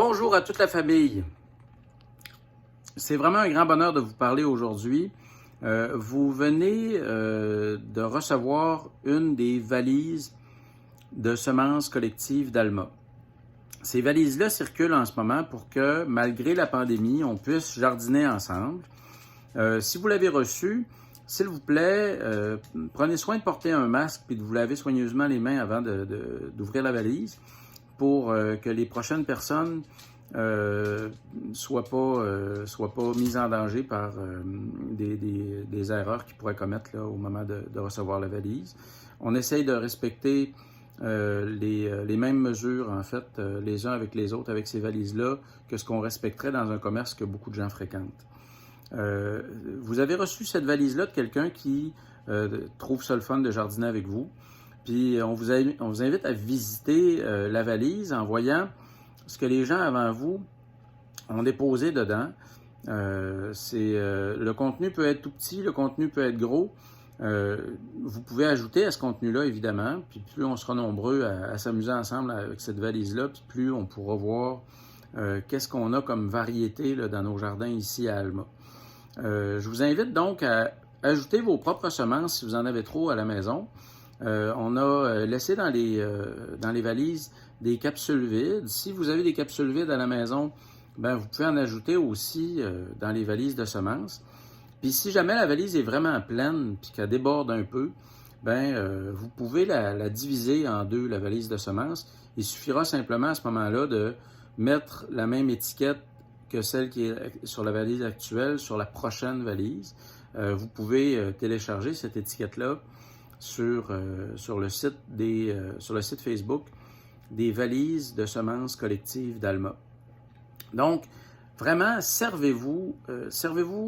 Bonjour à toute la famille. C'est vraiment un grand bonheur de vous parler aujourd'hui. Vous venez de recevoir une des valises de semences collectives d'Alma. Ces valises-là circulent en ce moment pour que, malgré la pandémie, on puisse jardiner ensemble. Si vous l'avez reçu, s'il vous plaît, prenez soin de porter un masque et de vous laver soigneusement les mains avant d'ouvrir la valise pour que les prochaines personnes soient pas mises en danger par des erreurs qu'ils pourraient commettre là, au moment de recevoir la valise. On essaye de respecter les mêmes mesures, en fait, les uns avec les autres, avec ces valises-là, que ce qu'on respecterait dans un commerce que beaucoup de gens fréquentent. Vous avez reçu cette valise-là de quelqu'un qui trouve ça le fun de jardiner avec vous. Puis on vous invite à visiter la valise en voyant ce que les gens avant vous ont déposé dedans. Le contenu peut être tout petit, le contenu peut être gros. Vous pouvez ajouter à ce contenu-là, évidemment, puis plus on sera nombreux à s'amuser ensemble avec cette valise-là, puis plus on pourra voir qu'est-ce qu'on a comme variété là, dans nos jardins ici à Alma. Je vous invite donc à ajouter vos propres semences si vous en avez trop à la maison. On a laissé dans les valises des capsules vides. Si vous avez des capsules vides à la maison, ben vous pouvez en ajouter aussi dans les valises de semences. Puis si jamais la valise est vraiment pleine puis qu'elle déborde un peu, ben vous pouvez la diviser en deux, la valise de semences. Il suffira simplement à ce moment-là de mettre la même étiquette que celle qui est sur la valise actuelle sur la prochaine valise. Vous pouvez télécharger cette étiquette-là sur le site Facebook des valises de semences collectives d'Alma. Donc, vraiment, servez-vous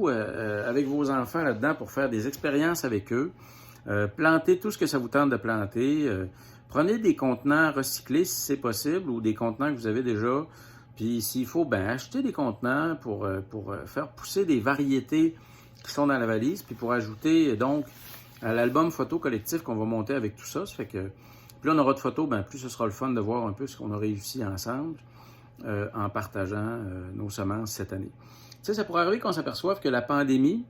avec vos enfants là-dedans pour faire des expériences avec eux. Plantez tout ce que ça vous tente de planter. Prenez des contenants recyclés si c'est possible ou des contenants que vous avez déjà. Puis s'il faut, ben achetez des contenants pour faire pousser des variétés qui sont dans la valise, puis pour ajouter donc à l'album photo collectif qu'on va monter avec tout ça. Ça fait que plus on aura de photos, ben plus ce sera le fun de voir un peu ce qu'on a réussi ensemble en partageant nos semences cette année. Tu sais, ça pourrait arriver qu'on s'aperçoive que la pandémie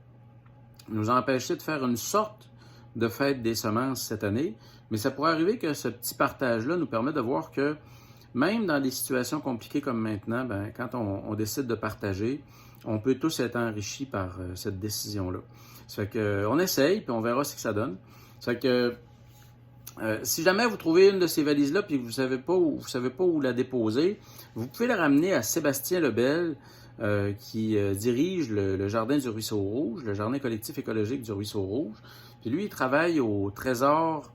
nous a empêché de faire une sorte de fête des semences cette année, mais ça pourrait arriver que ce petit partage-là nous permet de voir que même dans des situations compliquées comme maintenant, ben, quand on décide de partager, on peut tous être enrichis par cette décision-là. Ça fait qu'on essaye, puis on verra ce que ça donne. Ça fait que si jamais vous trouvez une de ces valises-là, puis vous ne savez pas où la déposer, vous pouvez la ramener à Sébastien Lebel, qui dirige le Jardin du Ruisseau Rouge, le Jardin collectif écologique du Ruisseau Rouge. Puis lui, il travaille au Trésor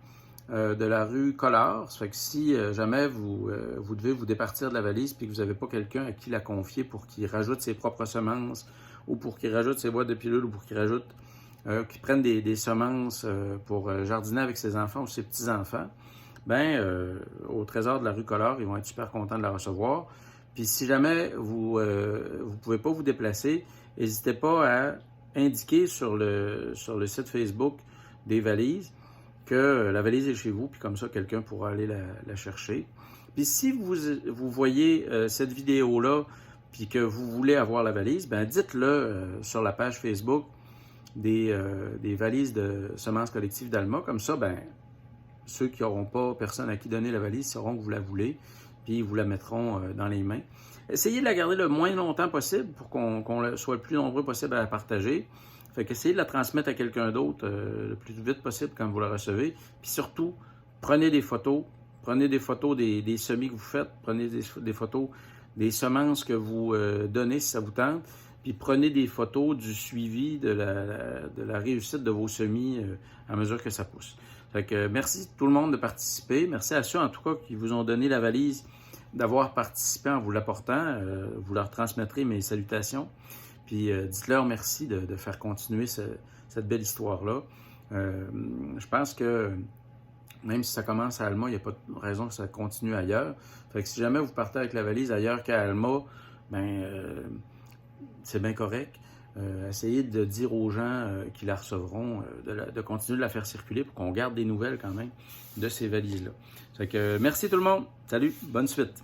de la rue Collard. Ça fait que si jamais vous devez vous départir de la valise puis que vous n'avez pas quelqu'un à qui la confier pour qu'il rajoute ses propres semences ou pour qu'il rajoute ses boîtes de pilules ou pour qu'il prenne des semences pour jardiner avec ses enfants ou ses petits-enfants, ben au Trésor de la rue Collard, ils vont être super contents de la recevoir. Puis si jamais vous ne pouvez pas vous déplacer, n'hésitez pas à indiquer sur le site Facebook des valises que la valise est chez vous, puis comme ça, quelqu'un pourra aller la chercher. Puis si vous voyez cette vidéo-là, puis que vous voulez avoir la valise, ben dites-le sur la page Facebook des valises de semences collectives d'Alma. Comme ça, ben ceux qui n'auront pas personne à qui donner la valise sauront que vous la voulez, puis ils vous la mettront dans les mains. Essayez de la garder le moins longtemps possible pour qu'on soit le plus nombreux possible à la partager. Fait qu'essayez de la transmettre à quelqu'un d'autre le plus vite possible quand vous la recevez. Puis surtout, prenez des photos. Prenez des photos des semis que vous faites. Prenez des photos des semences que vous donnez si ça vous tente. Puis prenez des photos du suivi de la réussite de vos semis à mesure que ça pousse. Fait que merci tout le monde de participer. Merci à ceux en tout cas qui vous ont donné la valise d'avoir participé en vous l'apportant. Vous leur transmettrez mes salutations. Puis dites-leur merci de faire continuer cette belle histoire-là. Je pense que même si ça commence à Alma, il n'y a pas de raison que ça continue ailleurs. Fait que si jamais vous partez avec la valise ailleurs qu'à Alma, ben c'est bien correct. Essayez de dire aux gens qui la recevront de continuer de la faire circuler pour qu'on garde des nouvelles quand même de ces valises-là. Fait que merci tout le monde. Salut, bonne suite.